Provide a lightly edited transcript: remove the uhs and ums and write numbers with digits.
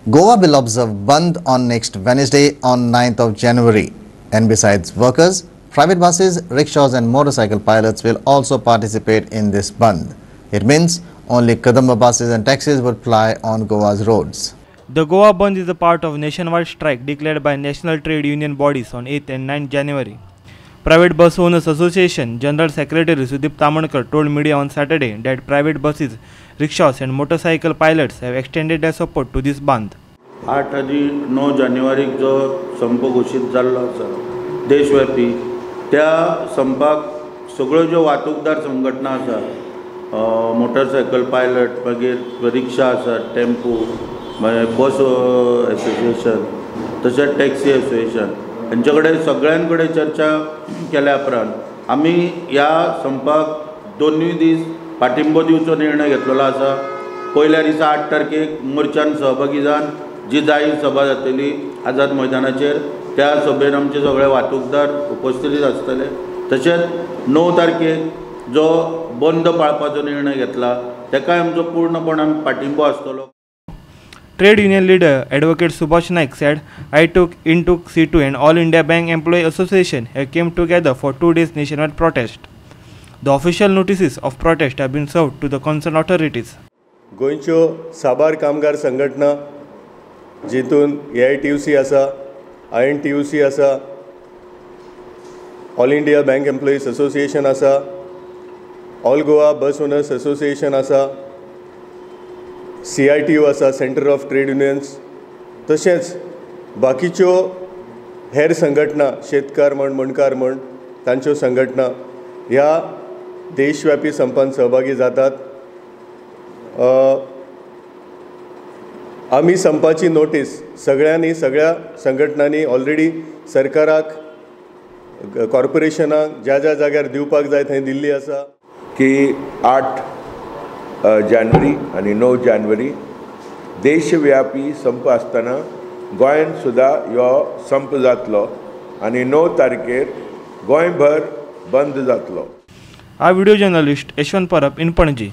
Goa will observe Bandh on next Wednesday on 9th of January. And besides workers, private buses, rickshaws and motorcycle pilots will also participate in this Bandh. It means only Kadamba buses and taxis will ply on Goa's roads. The Goa Bandh is a part of nationwide strike declared by national trade union bodies on 8th and 9th January. Private Bus Owners Association General Secretary Sudip Tamankar told media on Saturday that private buses, rickshaws and motorcycle pilots have extended their support to this Bandh. 8 आनी 9 जानेवारीक जो संप घोषित जाल्लो आसा देशव्यापी त्या संपाक सगळ्यो ज्यो वाहतूकदार संघटना आसा मोटरसायकल पायलट मागीर रिक्षा आसा टेम्पो मागीर बस एसोसिएशन तशेंच टॅक्सी एसोसिएशन हांचे कडेन सगळ्यां कडेन चर्चा केल्या उपरांत आमी ह्या संपाक दोनूय दीस पाठिंबो दिवचो निर्णय घेतलेलो आसा. पयल्या दिसा 8 तारखेक मोर्चान सहभागी जावन जी जाहीर सभा जातली आझाद मैदानाचेर त्या सभेन आमचे सगळे वाहतूकदार उपस्थित आसतले. तशेंच 9 तारखेक जो बंद पाळपाचो निर्णय घेतला तेकाय आमचो पूर्णपणान पाठिंबो आसतलो. Trade union leader Advocate Subhash Naik said, "I took C2 and All India Bank Employee Association have came together for 2 days nationwide protest. The official notices of protest have been served to the concerned authorities." गोंयच्यो साबार कामगार संघटना जितून AITUC आसा, INTUC आसा, all India bank employees association आसा, all Goa bus owners association आसा, CITU आसा, सेंटर ऑफ ट्रेड युनियन्स, तशेंच बाकीच्यो हेर संघटना शेतकार मणकार तांच्यो संघटना ह्या देशव्यापी संपान सहभागी जातात. आमी संपाची नोटीस सगळ्या संघटनांनी ऑलरेडी सरकाराक कॉर्पोरेशनाक ज्या जाग्यार दिवपाक जाय थंय दिल्ली आसा की 8 जानेवारी आणि 9 जानेवारी देशव्यापी संप आसतना गोंयांत सुद्धा ह्यो संप जातलो आणि 9 तारखेर गोंयभर बंद जातलो. A video journalist Yashwant Parab in Panaji.